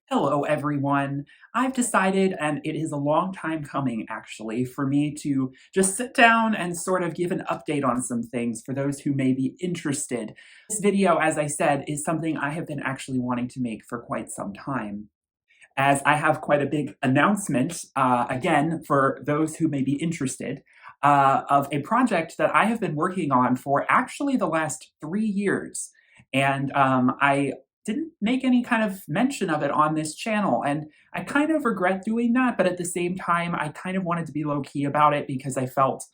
Hello, everyone. I've decided, and it is a long time coming actually, for me to just sit down and sort of give an update on some things for those who may be interested. This video, as I said, is something I have been actually wanting to make for quite some time, as I have quite a big announcement, again, for those who may be interested, of a project that I have been working on for actually the last 3 years. And I didn't make any kind of mention of it on this channel, and I kind of regret doing that, but at the same time, I kind of wanted to be low key about it because I felt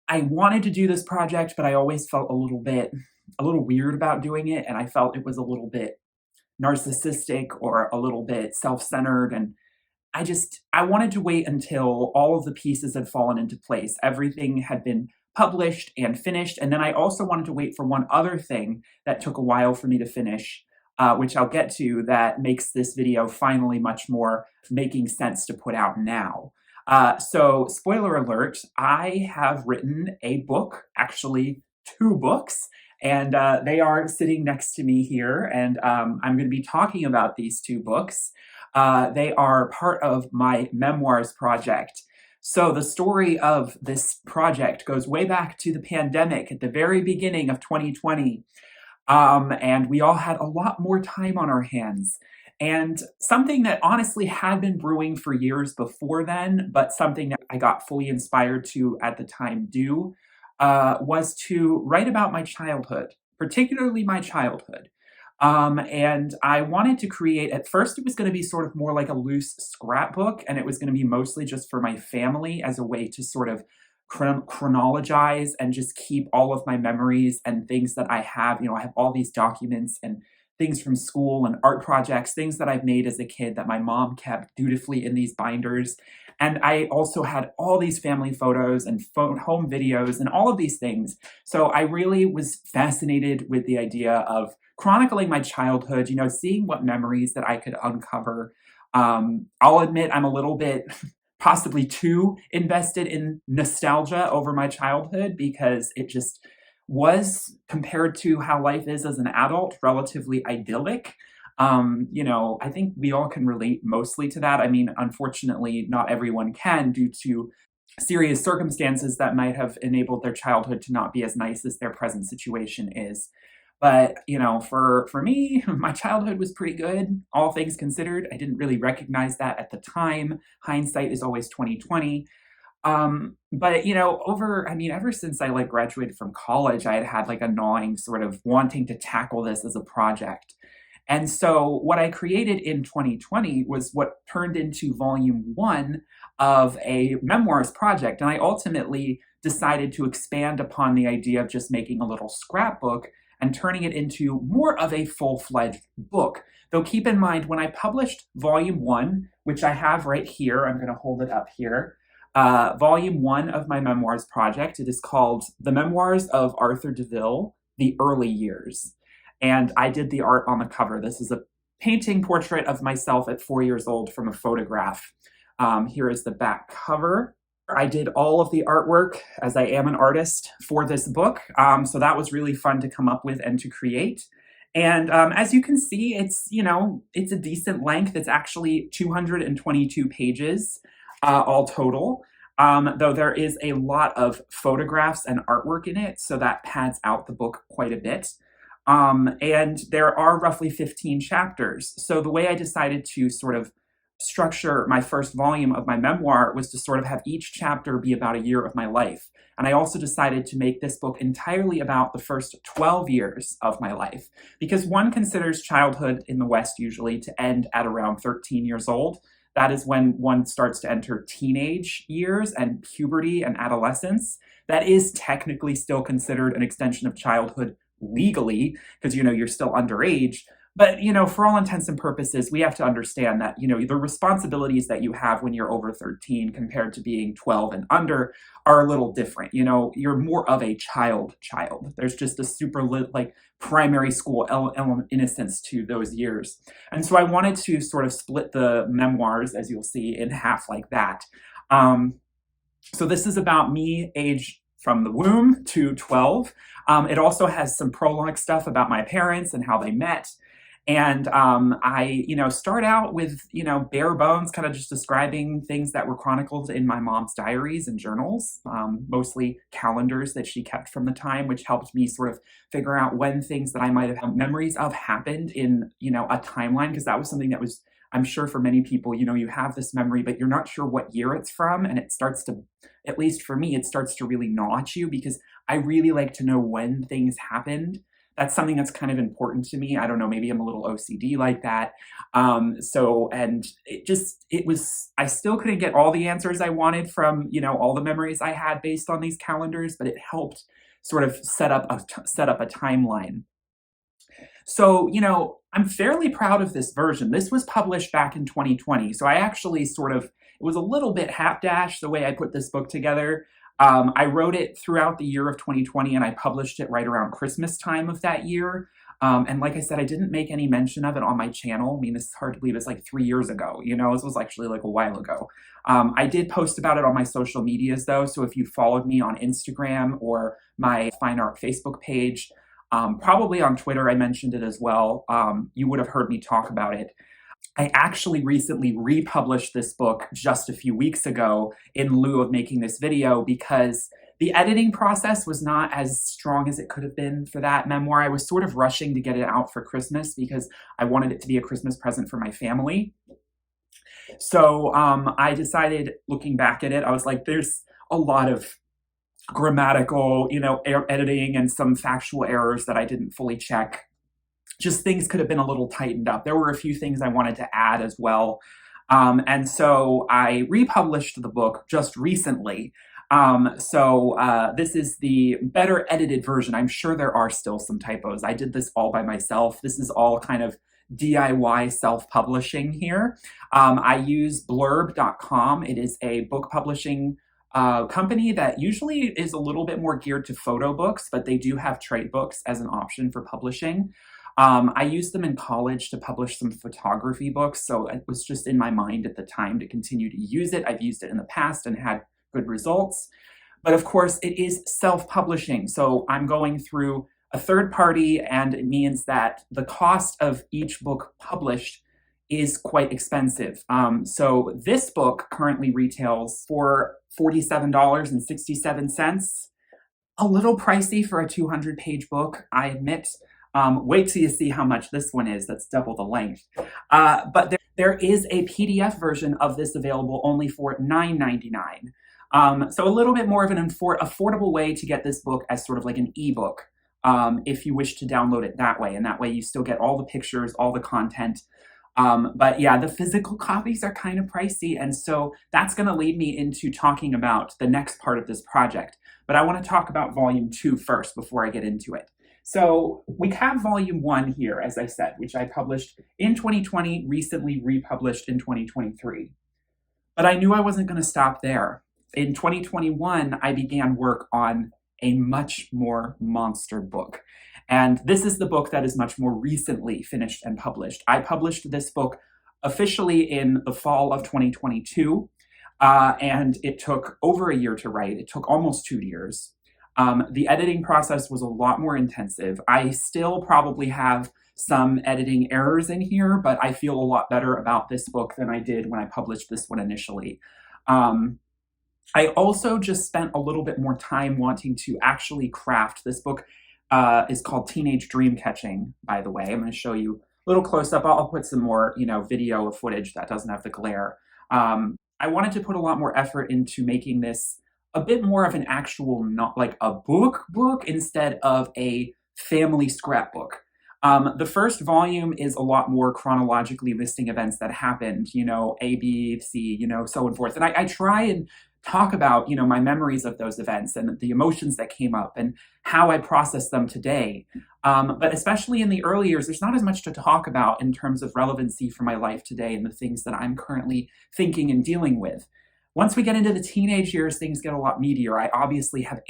I wanted to do this project, but I always felt a little weird about doing it, and I felt it was a little bit narcissistic or a little bit self-centered, and I wanted to wait until all of the pieces had fallen into place. Everything had been published and finished, and then I also wanted to wait for one other thing that took a while for me to finish, which I'll get to, that makes this video finally much more making sense to put out now. So spoiler alert, I have written a book, actually 2 books, and they are sitting next to me here, and I'm going to be talking about these 2 books. They are part of my memoirs project. So the story of this project goes way back to the pandemic at the very beginning of 2020. And we all had a lot more time on our hands. And something that honestly had been brewing for years before then, but something that I got fully inspired to at the time do, was to write about my childhood, particularly my childhood. And I wanted to create, at first it was going to be sort of more like a loose scrapbook, and it was going to be mostly just for my family as a way to sort of chronologize and just keep all of my memories and things that I have. I have all these documents and things from school and art projects, things that I've made as a kid that my mom kept dutifully in these binders. And I also had all these family photos and home videos and all of these things. So I really was fascinated with the idea of chronicling my childhood, seeing what memories that I could uncover. I'll admit I'm a little bit possibly too invested in nostalgia over my childhood because it just was, compared to how life is as an adult, relatively idyllic. I think we all can relate mostly to that. I mean, unfortunately, not everyone can due to serious circumstances that might have enabled their childhood to not be as nice as their present situation is. But, for me, my childhood was pretty good, all things considered. I didn't really recognize that at the time. Hindsight is always 2020. But, ever since I graduated from college, I had a gnawing sort of wanting to tackle this as a project. And so what I created in 2020 was what turned into volume 1 of a memoirs project. And I ultimately decided to expand upon the idea of just making a little scrapbook and turning it into more of a full-fledged book. Though keep in mind, when I published volume 1, which I have right here, I'm going to hold it up here, volume 1 of my memoirs project, it is called The Memoirs of Arthur Deaville, The Early Years. And I did the art on the cover. This is a painting portrait of myself at 4 years old from a photograph. Here is the back cover. I did all of the artwork, as I am an artist, for this book. So that was really fun to come up with and to create. And as you can see, it's a decent length. It's actually 222 pages all total, though there is a lot of photographs and artwork in it, so that pads out the book quite a bit. And there are roughly 15 chapters. So the way I decided to sort of structure my first volume of my memoir was to sort of have each chapter be about a year of my life. And I also decided to make this book entirely about the first 12 years of my life, because one considers childhood in the West usually to end at around 13 years old. That is when one starts to enter teenage years and puberty and adolescence. That is technically still considered an extension of childhood legally, because you're still underage. But, for all intents and purposes, we have to understand that, the responsibilities that you have when you're over 13 compared to being 12 and under are a little different. You're more of a child. There's just a super primary school innocence to those years. And so I wanted to sort of split the memoirs, as you'll see, in half like that. So this is about me, age from the womb to 12. It also has some prologue stuff about my parents and how they met. And I, start out with, bare bones, kind of just describing things that were chronicled in my mom's diaries and journals, mostly calendars that she kept from the time, which helped me sort of figure out when things that I might have had memories of happened in, a timeline, because that was something that was, I'm sure for many people, you have this memory, but you're not sure what year it's from. And it starts to, at least for me, it starts to really gnaw at you because I really like to know when things happened. That's something that's kind of important to me. I don't know, maybe I'm a little OCD like that. And I still couldn't get all the answers I wanted from, all the memories I had based on these calendars, but it helped sort of set up a timeline. So, I'm fairly proud of this version. This was published back in 2020. So I actually it was a little bit half-dash the way I put this book together. I wrote it throughout the year of 2020 and I published it right around Christmas time of that year. And like I said, I didn't make any mention of it on my channel. I mean, this is hard to believe, it's like 3 years ago, this was actually like a while ago. I did post about it on my social medias though. So if you followed me on Instagram or my Fine Art Facebook page, probably on Twitter, I mentioned it as well. You would have heard me talk about it. I actually recently republished this book just a few weeks ago in lieu of making this video because the editing process was not as strong as it could have been for that memoir. I was sort of rushing to get it out for Christmas because I wanted it to be a Christmas present for my family. So I decided, looking back at it, I was like, there's a lot of grammatical, editing and some factual errors that I didn't fully check. Just things could have been a little tightened up. There were a few things I wanted to add as well. And so I republished the book just recently. This is the better edited version. I'm sure there are still some typos. I did this all by myself. This is all kind of DIY self-publishing here. I use blurb.com. It is a book publishing company that usually is a little bit more geared to photo books, but they do have trade books as an option for publishing. I used them in college to publish some photography books, so it was just in my mind at the time to continue to use it. I've used it in the past and had good results. But of course, it is self-publishing, so I'm going through a third party, and it means that the cost of each book published is quite expensive. So this book currently retails for $47.67. A little pricey for a 200-page book, I admit. Wait till you see how much this one is. That's double the length. But there is a PDF version of this available only for $9.99. So a little bit more of an affordable way to get this book as sort of like an ebook, if you wish to download it that way. And that way you still get all the pictures, all the content. But yeah, the physical copies are kind of pricey. And so that's going to lead me into talking about the next part of this project. But I want to talk about volume 2 first before I get into it. So we have volume 1 here, as I said, which I published in 2020, recently republished in 2023. But I knew I wasn't going to stop there. In 2021, I began work on a much more monster book. And this is the book that is much more recently finished and published. I published this book officially in the fall of 2022, and it took over a year to write. It took almost 2 years. The editing process was a lot more intensive. I still probably have some editing errors in here, but I feel a lot better about this book than I did when I published this one initially. I also just spent a little bit more time wanting to actually craft. This book is called Teenage Dream Catching, by the way. I'm going to show you a little close up. I'll put some more, video footage that doesn't have the glare. I wanted to put a lot more effort into making this a bit more of an actual, not like a book instead of a family scrapbook. The first volume is a lot more chronologically listing events that happened, A, B, C, so and forth. And I try and talk about, my memories of those events and the emotions that came up and how I process them today. But especially in the early years, there's not as much to talk about in terms of relevancy for my life today and the things that I'm currently thinking and dealing with. Once we get into the teenage years, things get a lot meatier. I obviously have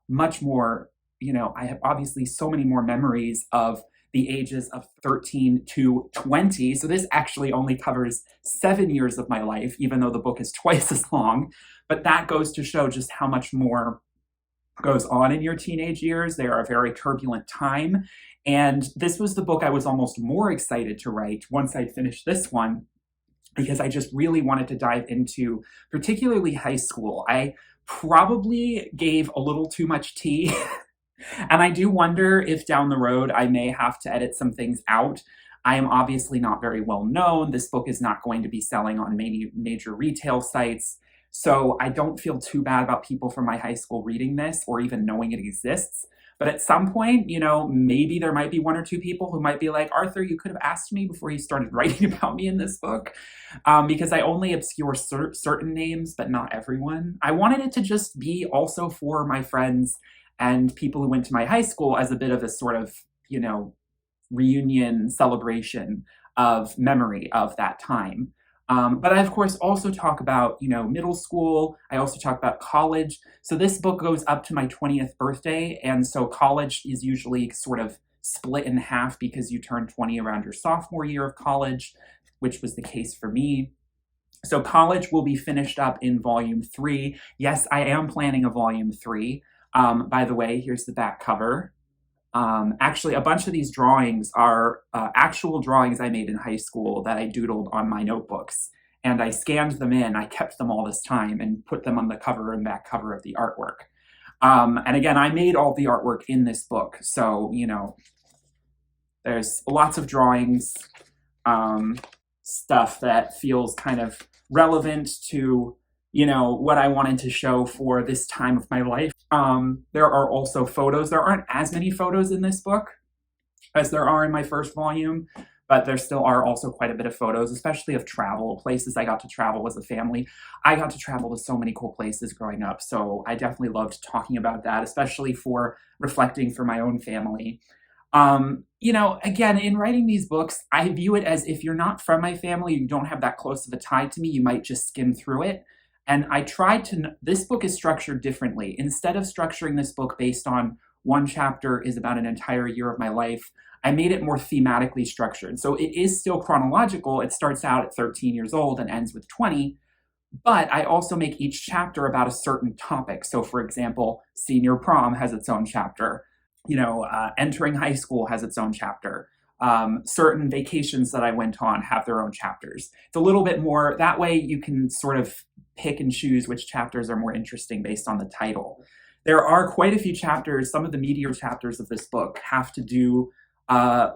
much more, I have obviously so many more memories of the ages of 13 to 20. So this actually only covers 7 years of my life, even though the book is twice as long. But that goes to show just how much more goes on in your teenage years. They are a very turbulent time. And this was the book I was almost more excited to write once I'd finished this one, because I just really wanted to dive into particularly high school. I probably gave a little too much tea. And I do wonder if down the road I may have to edit some things out. I am obviously not very well known. This book is not going to be selling on many major retail sites. So I don't feel too bad about people from my high school reading this or even knowing it exists. But at some point, maybe there might be one or two people who might be like, Arthur, you could have asked me before you started writing about me in this book, because I only obscure certain names, but not everyone. I wanted it to just be also for my friends and people who went to my high school as a bit of a sort of, reunion celebration of memory of that time. But I, of course, also talk about, middle school. I also talk about college. So this book goes up to my 20th birthday. And so college is usually sort of split in half because you turn 20 around your sophomore year of college, which was the case for me. So college will be finished up in volume 3. Yes, I am planning a volume 3. By the way, here's the back cover. Actually, a bunch of these drawings are actual drawings I made in high school that I doodled on my notebooks. And I scanned them in. I kept them all this time and put them on the cover and back cover of the artwork. And again, I made all the artwork in this book. So, there's lots of drawings, stuff that feels kind of relevant to what I wanted to show for this time of my life. There are also photos. There aren't as many photos in this book as there are in my first volume, but there still are also quite a bit of photos, especially of travel, places I got to travel as a family. I got to travel to so many cool places growing up, so I definitely loved talking about that, especially for reflecting for my own family. Again, in writing these books, I view it as if you're not from my family, you don't have that close of a tie to me, you might just skim through it. And I tried to, this book is structured differently. Instead of structuring this book based on one chapter is about an entire year of my life, I made it more thematically structured. So it is still chronological. It starts out at 13 years old and ends with 20. But I also make each chapter about a certain topic. So for example, senior prom has its own chapter. Entering high school has its own chapter. Certain vacations that I went on have their own chapters. It's a little bit more, that way you can sort of pick and choose which chapters are more interesting based on the title. There are quite a few chapters, some of the meatier chapters of this book have to do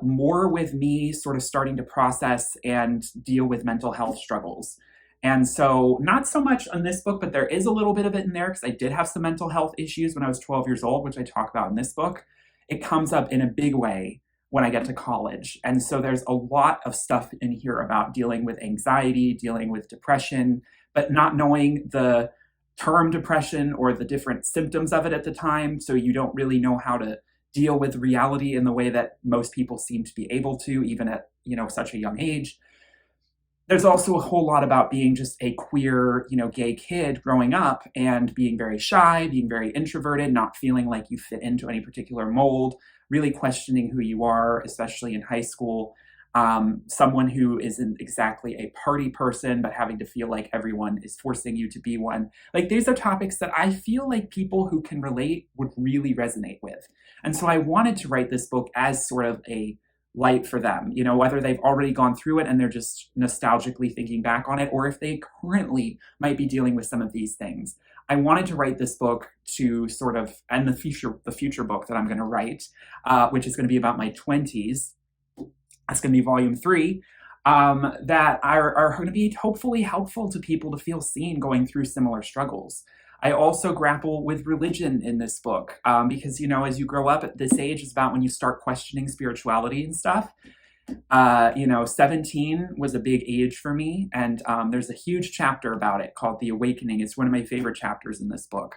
more with me sort of starting to process and deal with mental health struggles. And so not so much on this book, but there is a little bit of it in there because I did have some mental health issues when I was 12 years old, which I talk about in this book. It comes up in a big way when I get to college. And so there's a lot of stuff in here about dealing with anxiety, dealing with depression, but not knowing the term depression or the different symptoms of it at the time. So you don't really know how to deal with reality in the way that most people seem to be able to, even at, such a young age. There's also a whole lot about being just a queer, gay kid growing up and being very shy, being very introverted, not feeling like you fit into any particular mold, really questioning who you are, especially in high school. Someone who isn't exactly a party person, but having to feel like everyone is forcing you to be one. Like, these are topics that I feel like people who can relate would really resonate with. And so I wanted to write this book as sort of a light for them, whether they've already gone through it and they're just nostalgically thinking back on it, or if they currently might be dealing with some of these things. I wanted to write this book to sort of, and the future book that I'm going to write, which is going to be about my 20s. That's going to be volume 3, that are going to be hopefully helpful to people to feel seen going through similar struggles. I also grapple with religion in this book because, as you grow up at this age, it's about when you start questioning spirituality and stuff. 17 was a big age for me, and there's a huge chapter about it called The Awakening. It's one of my favorite chapters in this book.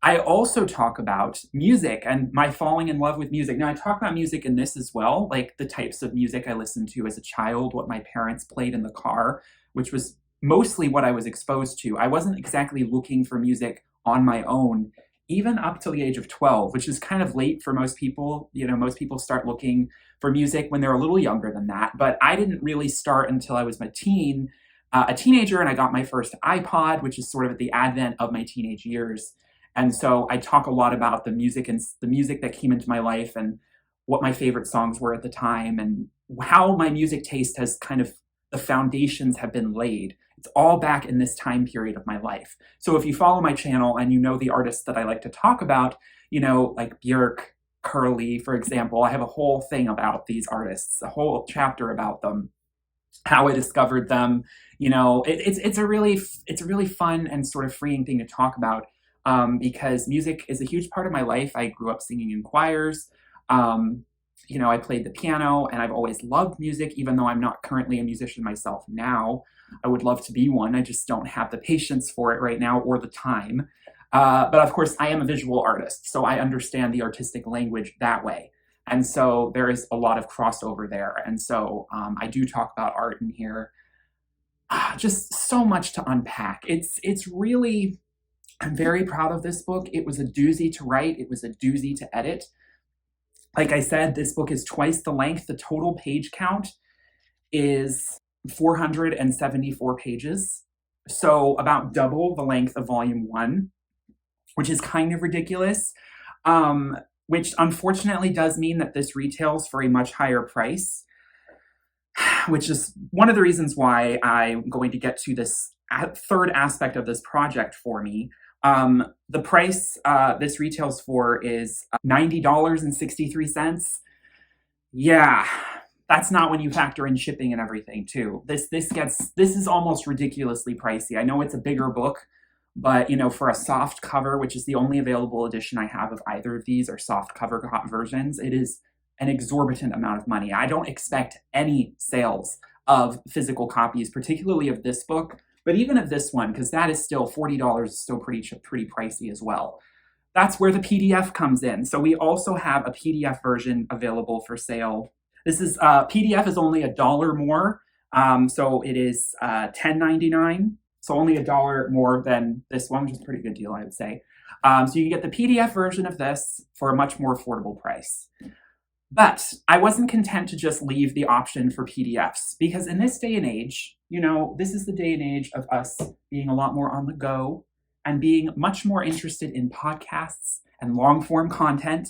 I also talk about music and my falling in love with music. Now, I talk about music in this as well, like the types of music I listened to as a child, what my parents played in the car, which was mostly what I was exposed to. I wasn't exactly looking for music on my own, even up till the age of 12, which is kind of late for most people. Most people start looking for music when they're a little younger than that. But I didn't really start until I was a teenager, and I got my first iPod, which is sort of at the advent of my teenage years. And so I talk a lot about the music and the music that came into my life and what my favorite songs were at the time and how my music taste has kind of, the foundations have been laid. It's all back in this time period of my life. So if you follow my channel and you know the artists that I like to talk about, like Björk, Curly, for example, I have a whole thing about these artists, a whole chapter about them, how I discovered them. It's a really fun and sort of freeing thing to talk about, because music is a huge part of my life. I grew up singing in choirs. I played the piano, and I've always loved music, even though I'm not currently a musician myself now. I would love to be one. I just don't have the patience for it right now or the time. But of course, I am a visual artist, so I understand the artistic language that way. And so there is a lot of crossover there. And so I do talk about art in here. Just so much to unpack. It's really, I'm very proud of this book. It was a doozy to write. It was a doozy to edit. Like I said, this book is twice the length. The total page count is 474 pages. So about double the length of volume 1, which is kind of ridiculous. Which unfortunately does mean that this retails for a much higher price, which is one of the reasons why I'm going to get to this third aspect of this project for me. The price this retails for is $90.63. Yeah, that's not when you factor in shipping and everything too. This is almost ridiculously pricey. I know it's a bigger book, but for a soft cover, which is the only available edition I have of either of these, are soft cover versions, it is an exorbitant amount of money. I don't expect any sales of physical copies, particularly of this book, but even of this one, because that is still $40, still pretty pricey as well. That's where the PDF comes in. So we also have a PDF version available for sale. This is PDF is only $1 more, so it is $10.99. So only $1 more than this one, which is a pretty good deal, I would say. So you can get the PDF version of this for a much more affordable price. But I wasn't content to just leave the option for PDFs, because in this day and age, this is the day and age of us being a lot more on the go and being much more interested in podcasts and long-form content.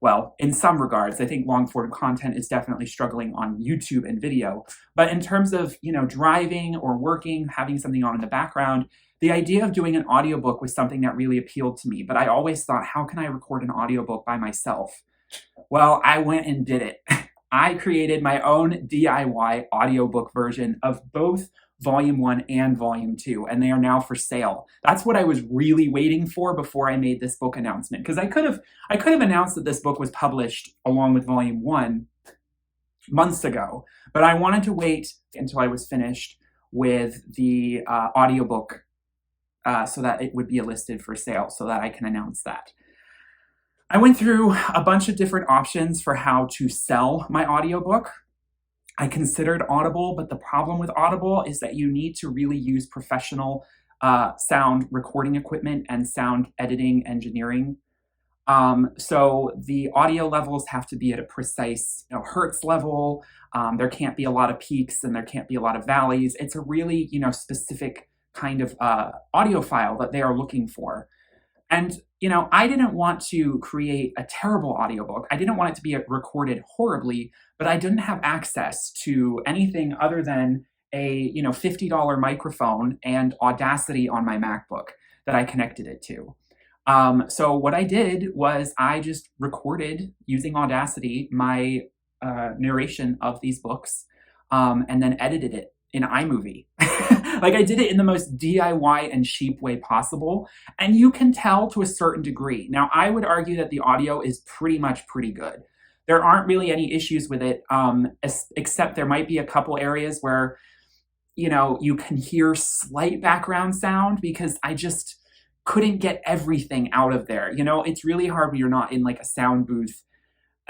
Well, in some regards, I think long-form content is definitely struggling on YouTube and video. But in terms of, driving or working, having something on in the background, the idea of doing an audiobook was something that really appealed to me. But I always thought, how can I record an audiobook by myself? Well, I went and did it. I created my own DIY audiobook version of both Volume 1 and Volume 2, and they are now for sale. That's what I was really waiting for before I made this book announcement, because I could have announced that this book was published along with Volume 1 months ago, but I wanted to wait until I was finished with the audiobook so that it would be listed for sale, so that I can announce that. I went through a bunch of different options for how to sell my audiobook. I considered Audible, but the problem with Audible is that you need to really use professional sound recording equipment and sound editing engineering. So the audio levels have to be at a precise hertz level. There can't be a lot of peaks and there can't be a lot of valleys. It's a really specific kind of audio file that they are looking for. And, I didn't want to create a terrible audiobook. I didn't want it to be recorded horribly, but I didn't have access to anything other than a, $50 microphone and Audacity on my MacBook that I connected it to. So what I did was I just recorded using Audacity my narration of these books, and then edited it in iMovie. Like, I did it in the most DIY and cheap way possible, and you can tell to a certain degree. Now, I would argue that the audio is pretty good. There aren't really any issues with it, except there might be a couple areas where, you can hear slight background sound, because I just couldn't get everything out of there. It's really hard when you're not in like a sound booth.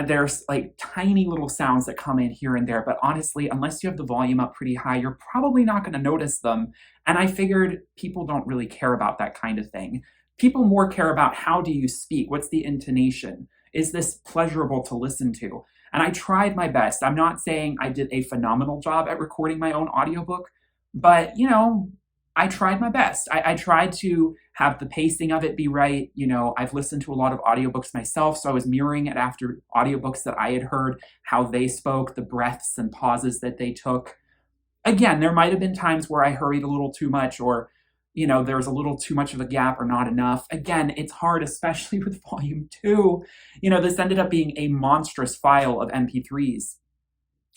There's like tiny little sounds that come in here and there, but honestly, unless you have the volume up pretty high, you're probably not going to notice them. And I figured people don't really care about that kind of thing. People more care about, how do you speak? What's the intonation? Is this pleasurable to listen to? And I tried my best. I'm not saying I did a phenomenal job at recording my own audiobook, but I tried my best. I tried to have the pacing of it be right. I've listened to a lot of audiobooks myself, so I was mirroring it after audiobooks that I had heard, how they spoke, the breaths and pauses that they took. Again, there might have been times where I hurried a little too much, or there was a little too much of a gap or not enough. Again, it's hard, especially with volume 2. This ended up being a monstrous file of MP3s.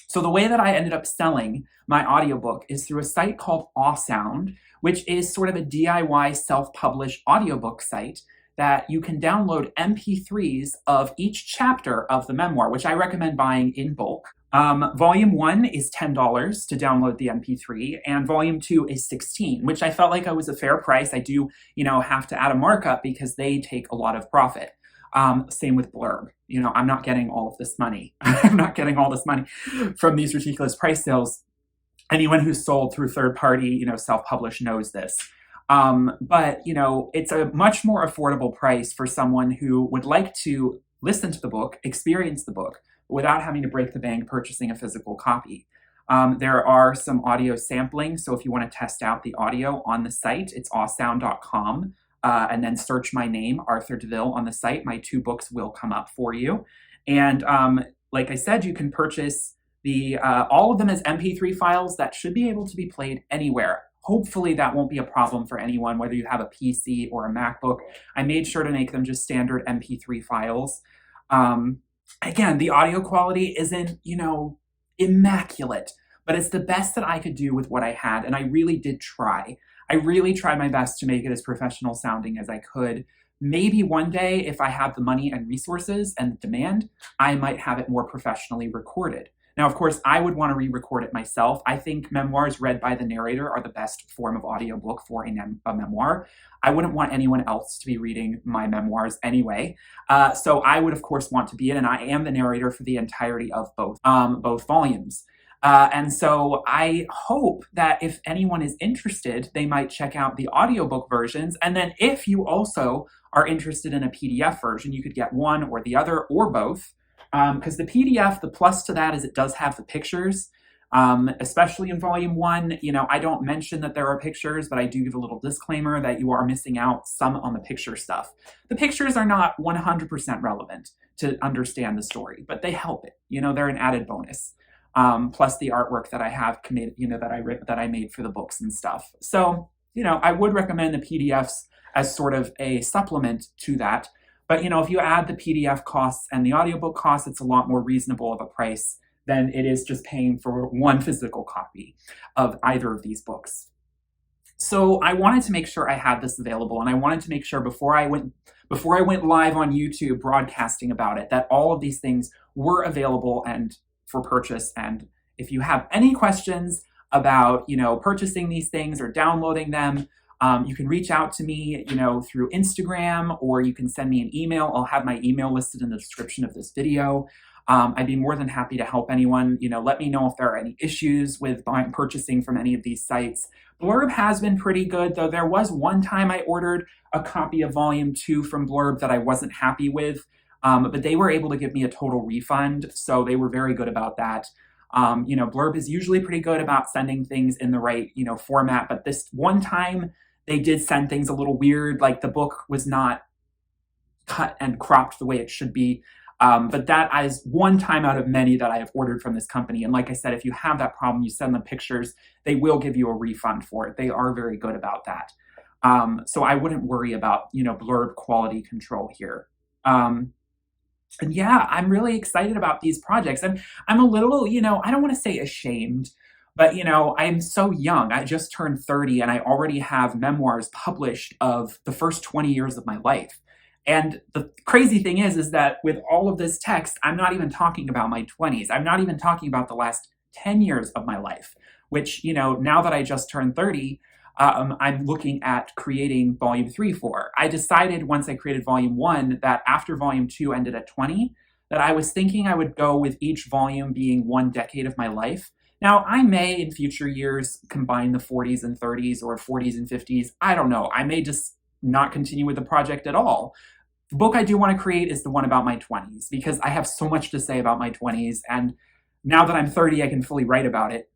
So the way that I ended up selling my audiobook is through a site called Awesound, which is sort of a DIY self-published audiobook site that you can download MP3s of each chapter of the memoir, which I recommend buying in bulk. Volume 1 is $10 to download the MP3, and Volume 2 is $16, which I felt like I was a fair price. I do, have to add a markup because they take a lot of profit. Same with Blurb. I'm not getting all of this money. I'm not getting all this money from these ridiculous price sales. Anyone who's sold through third party, self-published knows this. But it's a much more affordable price for someone who would like to listen to the book, experience the book, without having to break the bank purchasing a physical copy. There are some audio sampling, so if you want to test out the audio on the site, it's awesound.com. And then search my name, Arthur Deaville, on the site. My 2 books will come up for you. And like I said, you can purchase all of them as MP3 files that should be able to be played anywhere. Hopefully that won't be a problem for anyone, whether you have a PC or a MacBook. I made sure to make them just standard MP3 files. Again, the audio quality isn't, immaculate, but it's the best that I could do with what I had, and I really did try. I really tried my best to make it as professional sounding as I could. Maybe one day, if I have the money and resources and the demand, I might have it more professionally recorded. Now, of course, I would want to re-record it myself. I think memoirs read by the narrator are the best form of audiobook for a memoir. I wouldn't want anyone else to be reading my memoirs anyway. So I would, of course, want to be in, and I am the narrator for the entirety of both volumes. And so I hope that if anyone is interested, they might check out the audiobook versions. And then if you also are interested in a PDF version, you could get one or the other or both. Because the PDF, the plus to that is it does have the pictures, especially in Volume 1. I don't mention that there are pictures, but I do give a little disclaimer that you are missing out some on the picture stuff. The pictures are not 100% relevant to understand the story, but they help it. They're an added bonus. Plus the artwork that I have committed, that I made for the books and stuff. So, I would recommend the PDFs as sort of a supplement to that. But, if you add the PDF costs and the audiobook costs, it's a lot more reasonable of a price than it is just paying for one physical copy of either of these books. So I wanted to make sure I had this available, and I wanted to make sure before I went live on YouTube broadcasting about it, that all of these things were available and for purchase. And if you have any questions about, purchasing these things or downloading them, you can reach out to me, through Instagram, or you can send me an email. I'll have my email listed in the description of this video. I'd be more than happy to help anyone. Let me know if there are any issues with purchasing from any of these sites. Blurb has been pretty good, though there was one time I ordered a copy of Volume 2 from Blurb that I wasn't happy with, but they were able to give me a total refund, so they were very good about that. Blurb is usually pretty good about sending things in the right, format, but this one time they did send things a little weird, like the book was not cut and cropped the way it should be. But that is one time out of many that I have ordered from this company. And like I said, if you have that problem, you send them pictures, they will give you a refund for it. They are very good about that. So I wouldn't worry about, Blurb quality control here. And yeah, I'm really excited about these projects. I'm a little, I don't want to say ashamed, but, I'm so young. I just turned 30 and I already have memoirs published of the first 20 years of my life. And the crazy thing is that with all of this text, I'm not even talking about my 20s. I'm not even talking about the last 10 years of my life, which, now that I just turned 30, I'm looking at creating Volume 3 for. I decided once I created Volume 1 that after Volume 2 ended at 20, that I was thinking I would go with each volume being one decade of my life. Now, I may in future years combine the 40s and 30s or 40s and 50s. I don't know. I may just not continue with the project at all. The book I do want to create is the one about my 20s, because I have so much to say about my 20s. And now that I'm 30, I can fully write about it.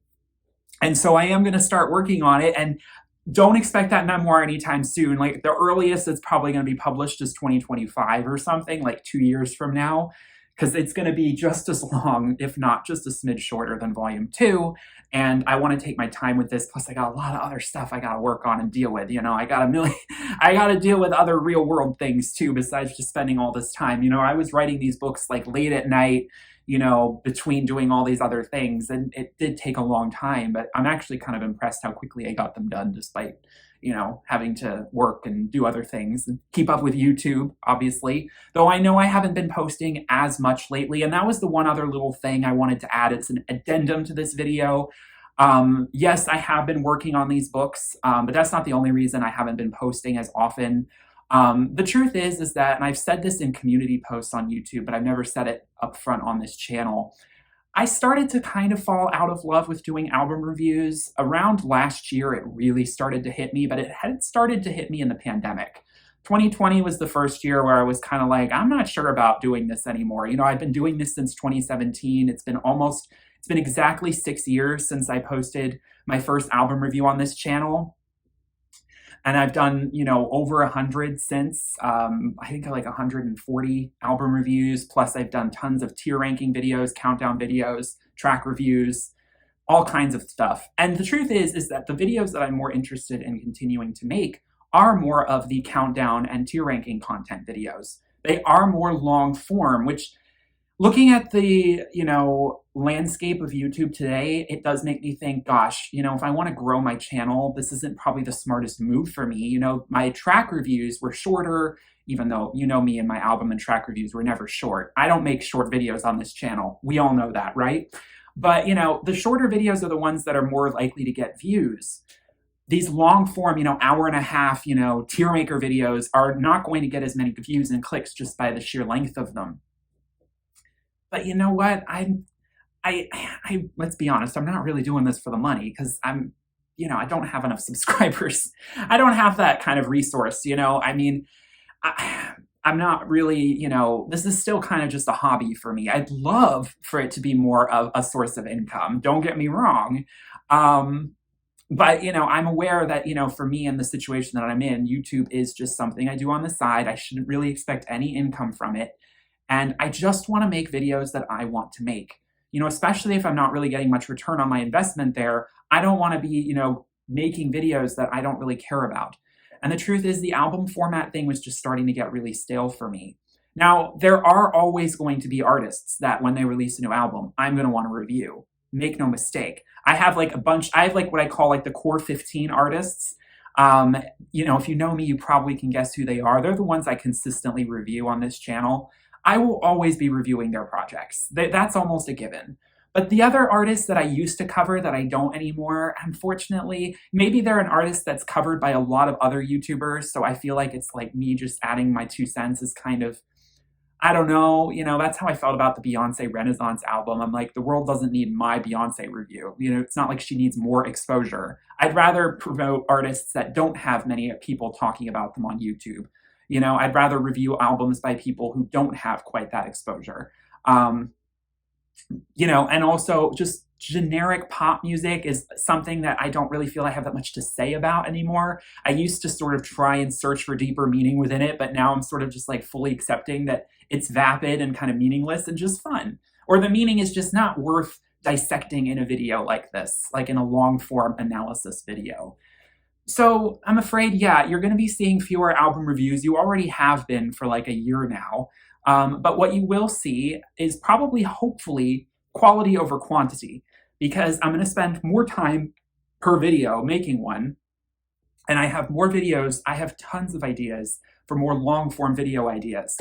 And so I am going to start working on it. And don't expect that memoir anytime soon. Like the earliest it's probably going to be published is 2025 or something, like 2 years from now, because it's going to be just as long, if not just a smidge shorter than volume two. And I want to take my time with this. Plus, I got a lot of other stuff I got to work on and deal with. You know, I got I got to deal with other real world things too, besides just spending all this time. You know, I was writing these books like late at night, you know, between doing all these other things. And it did take a long time, but I'm actually kind of impressed how quickly I got them done despite, you know, having to work and do other things and keep up with YouTube, obviously. Though I know I haven't been posting as much lately. And that was the one other little thing I wanted to add. It's an addendum to this video. Yes, I have been working on these books, but that's not the only reason I haven't been posting as often. The truth is that, and I've said this in community posts on YouTube, but I've never said it up front on this channel, I started to kind of fall out of love with doing album reviews. Around last year, it really started to hit me, but it had started to hit me in the pandemic. 2020 was the first year where I was kind of like, I'm not sure about doing this anymore. You know, I've been doing this since 2017. It's been exactly 6 years since I posted my first album review on this channel. And I've done, you know, over 100 since. I think like 140 album reviews. Plus, I've done tons of tier ranking videos, countdown videos, track reviews, all kinds of stuff. And the truth is that the videos that I'm more interested in continuing to make are more of the countdown and tier ranking content videos. They are more long form, which, looking at the, you know, landscape of YouTube today, it does make me think, gosh, you know, if I want to grow my channel, this isn't probably the smartest move for me. You know, my track reviews were shorter, even though, you know, me and my album and track reviews were never short. I don't make short videos on this channel. We all know that, right? But, you know, the shorter videos are the ones that are more likely to get views. These long form, you know, hour and a half, you know, tier maker videos are not going to get as many views and clicks just by the sheer length of them. But you know what? Let's be honest, I'm not really doing this for the money because you know, I don't have enough subscribers. I don't have that kind of resource, you know? I mean, I'm not really, you know, this is still kind of just a hobby for me. I'd love for it to be more of a source of income. Don't get me wrong. But, you know, I'm aware that, you know, for me in the situation that I'm in, YouTube is just something I do on the side. I shouldn't really expect any income from it. And I just want to make videos that I want to make. You know, especially if I'm not really getting much return on my investment there, I don't want to be, you know, making videos that I don't really care about. And the truth is the album format thing was just starting to get really stale for me. Now, there are always going to be artists that when they release a new album, I'm going to want to review. Make no mistake. I have like what I call like the core 15 artists. You know, if you know me, you probably can guess who they are. They're the ones I consistently review on this channel. I will always be reviewing their projects. That's almost a given. But the other artists that I used to cover that I don't anymore, unfortunately, maybe they're an artist that's covered by a lot of other YouTubers, so I feel like it's like me just adding my 2 cents is kind of, I don't know, you know, that's how I felt about the Beyonce Renaissance album. I'm like, the world doesn't need my Beyonce review. You know, it's not like she needs more exposure. I'd rather promote artists that don't have many people talking about them on YouTube. You know, I'd rather review albums by people who don't have quite that exposure. You know, and also just generic pop music is something that I don't really feel I have that much to say about anymore. I used to sort of try and search for deeper meaning within it, but now I'm sort of just like fully accepting that it's vapid and kind of meaningless and just fun. Or the meaning is just not worth dissecting in a video like this, like in a long form analysis video. So I'm afraid, yeah, you're going to be seeing fewer album reviews. You already have been for like a year now. But what you will see is probably, hopefully, quality over quantity, because I'm going to spend more time per video making one. And I have more videos. I have tons of ideas for more long form video ideas.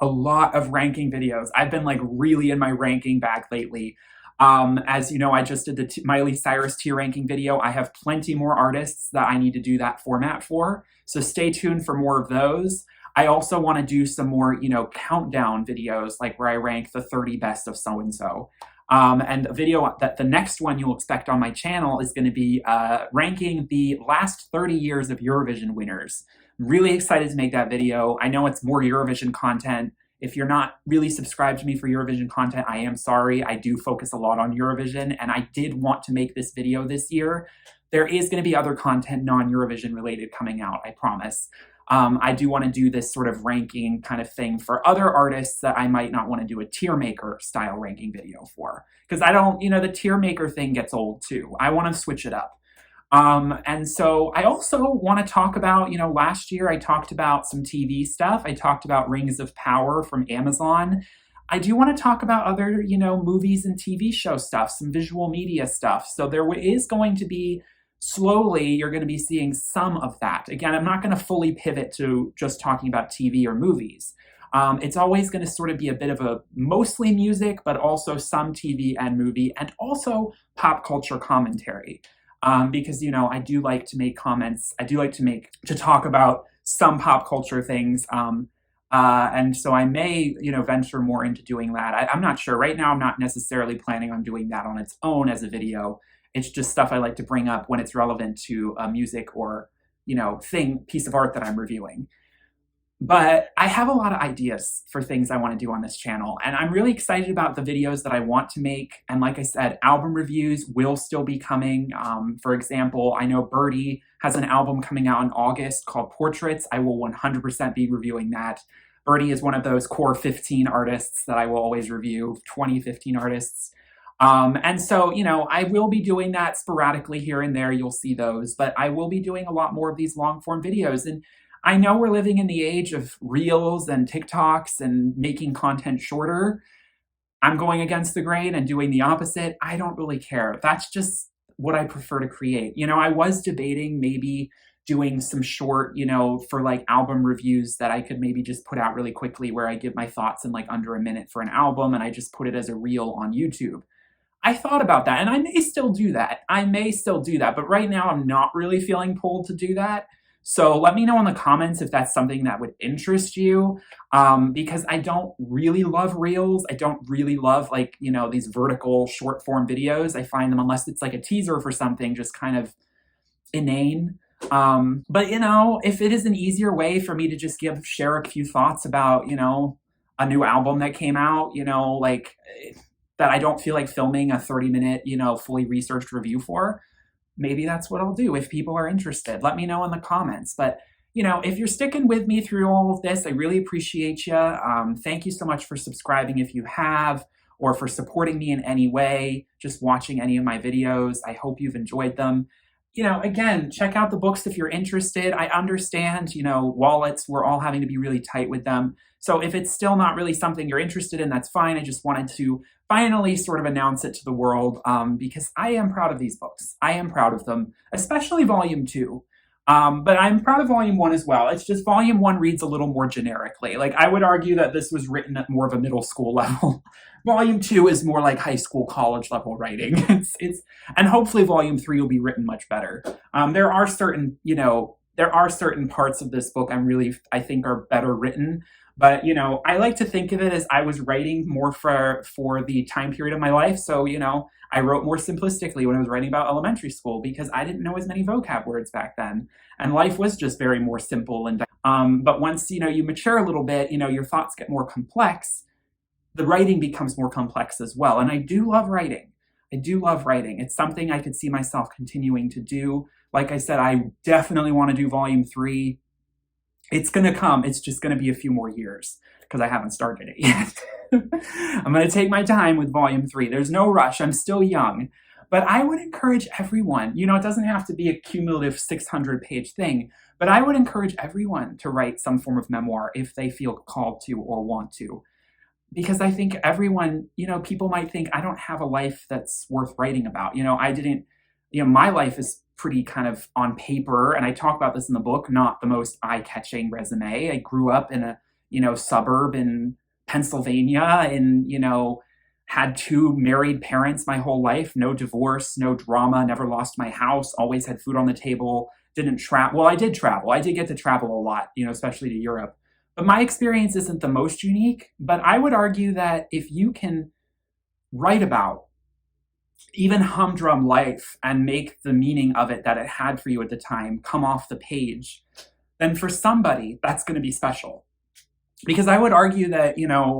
A lot of ranking videos. I've been like really in my ranking bag lately. As you know, I just did the Miley Cyrus tier ranking video. I have plenty more artists that I need to do that format for. So stay tuned for more of those. I also want to do some more, you know, countdown videos, like where I rank the 30 best of so-and-so. And a video that the next one you'll expect on my channel is going to be ranking the last 30 years of Eurovision winners. I'm really excited to make that video. I know it's more Eurovision content. If you're not really subscribed to me for Eurovision content, I am sorry. I do focus a lot on Eurovision, and I did want to make this video this year, there is going to be other content non-Eurovision related coming out, I promise. I do want to do this sort of ranking kind of thing for other artists that I might not want to do a tier maker style ranking video for. Because I don't, the tier maker thing gets old too. I want to switch it up. And so I also want to talk about, last year I talked about some TV stuff. I talked about Rings of Power from Amazon. I do want to talk about other, movies and TV show stuff, some visual media stuff. So there is going to be slowly, you're going to be seeing some of that. Again, I'm not going to fully pivot to just talking about TV or movies. It's always going to sort of be a bit of a mostly music, but also some TV and movie, and also pop culture commentary. Because, I do like to make comments. I do like to talk about some pop culture things. And so I may, venture more into doing that. I'm not sure. Right now, I'm not necessarily planning on doing that on its own as a video. It's just stuff I like to bring up when it's relevant to a music or, piece of art that I'm reviewing. But I have a lot of ideas for things I want to do on this channel, and I'm really excited about the videos that I want to make. And like I said, album reviews will still be coming. For example, I know Birdie has an album coming out in August called Portraits. I will 100% be reviewing that. Birdie is one of those core 15 artists that I will always review, 2015 artists. And so, I will be doing that sporadically here and there. You'll see those, but I will be doing a lot more of these long form videos. And I know we're living in the age of Reels and TikToks and making content shorter. I'm going against the grain and doing the opposite. I don't really care. That's just what I prefer to create. I was debating maybe doing some short, for like album reviews that I could maybe just put out really quickly, where I give my thoughts in like under a minute for an album and I just put it as a reel on YouTube. I thought about that, and I may still do that. But right now I'm not really feeling pulled to do that. So let me know in the comments if that's something that would interest you, because I don't really love reels. I don't really love these vertical short form videos. I find them, unless it's like a teaser for something, just kind of inane. But if it is an easier way for me to just share a few thoughts about, a new album that came out, that I don't feel like filming a 30-minute, fully researched review for, maybe that's what I'll do if people are interested. Let me know in the comments. But, if you're sticking with me through all of this, I really appreciate you. Thank you so much for subscribing if you have, or for supporting me in any way, just watching any of my videos. I hope you've enjoyed them. Again, check out the books if you're interested. I understand, wallets, we're all having to be really tight with them. So if it's still not really something you're interested in, that's fine. I just wanted to finally sort of announce it to the world, because I am proud of these books. I am proud of them, especially Volume 2. But I'm proud of Volume 1 as well. It's just Volume 1 reads a little more generically. Like, I would argue that this was written at more of a middle school level. Volume 2 is more like high school, college level writing. And hopefully Volume 3 will be written much better. There are certain parts of this book I think are better written. But, I like to think of it as I was writing more for the time period of my life. So, I wrote more simplistically when I was writing about elementary school, because I didn't know as many vocab words back then. And life was just very more simple. And but once, you mature a little bit, your thoughts get more complex. The writing becomes more complex as well. And I do love writing. It's something I could see myself continuing to do. Like I said, I definitely want to do Volume 3. It's going to come. It's just going to be a few more years, because I haven't started it yet. I'm going to take my time with Volume 3. There's no rush. I'm still young. But I would encourage everyone, it doesn't have to be a cumulative 600-page thing, but I would encourage everyone to write some form of memoir if they feel called to or want to. Because I think everyone, people might think I don't have a life that's worth writing about. I didn't, my life is pretty kind of on paper, and I talk about this in the book, not the most eye-catching resume. I grew up in a, suburb in Pennsylvania, and, had 2 married parents my whole life, no divorce, no drama, never lost my house, always had food on the table, didn't travel. Well, I did travel. I did get to travel a lot, especially to Europe. But my experience isn't the most unique, but I would argue that if you can write about even humdrum life and make the meaning of it that it had for you at the time come off the page, then for somebody, that's going to be special. Because I would argue that,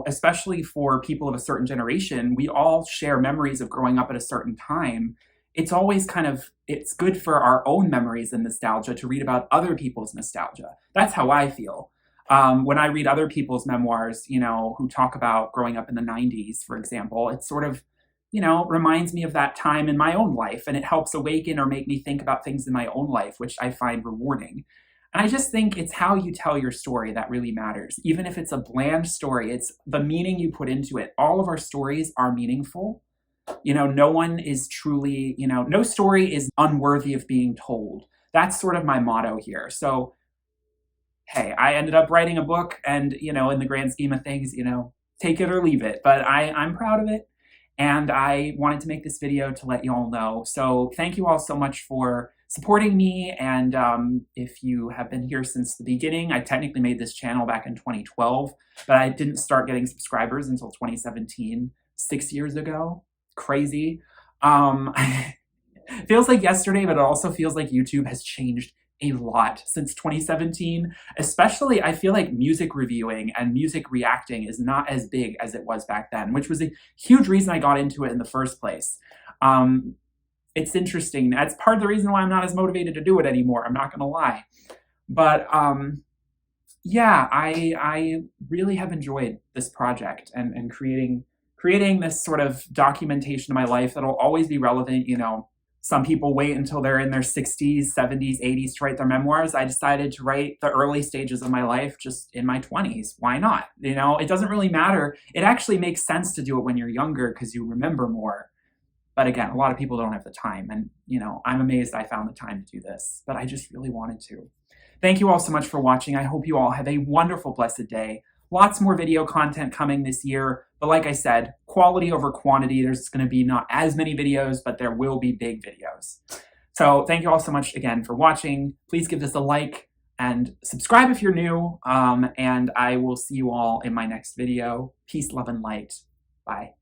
especially for people of a certain generation, we all share memories of growing up at a certain time it's always it's good for our own memories and nostalgia to read about other people's nostalgia. That's how I feel. When I read other people's memoirs, who talk about growing up in the 90s, for example, it sort of, reminds me of that time in my own life, and it helps awaken or make me think about things in my own life, which I find rewarding. And I just think it's how you tell your story that really matters. Even if it's a bland story, it's the meaning you put into it. All of our stories are meaningful. No one is truly, no story is unworthy of being told. That's sort of my motto here. So, hey, I ended up writing a book, and, in the grand scheme of things, take it or leave it. But I'm proud of it. And I wanted to make this video to let you all know. So thank you all so much for supporting me. And if you have been here since the beginning, I technically made this channel back in 2012, but I didn't start getting subscribers until 2017, 6 years ago. Crazy. Feels like yesterday, but it also feels like YouTube has changed a lot since 2017. Especially, I feel like music reviewing and music reacting is not as big as it was back then, which was a huge reason I got into it in the first place. It's interesting. That's part of the reason why I'm not as motivated to do it anymore. I'm not going to lie. But yeah, I really have enjoyed this project and creating this sort of documentation of my life that'll always be relevant. Some people wait until they're in their 60s, 70s, 80s to write their memoirs. I decided to write the early stages of my life just in my 20s. Why not? It doesn't really matter. It actually makes sense to do it when you're younger because you remember more. But again, a lot of people don't have the time. And, I'm amazed I found the time to do this, but I just really wanted to. Thank you all so much for watching. I hope you all have a wonderful, blessed day. Lots more video content coming this year. But like I said, quality over quantity. There's going to be not as many videos, but there will be big videos. So thank you all so much again for watching. Please give this a like and subscribe if you're new. And I will see you all in my next video. Peace, love, and light. Bye.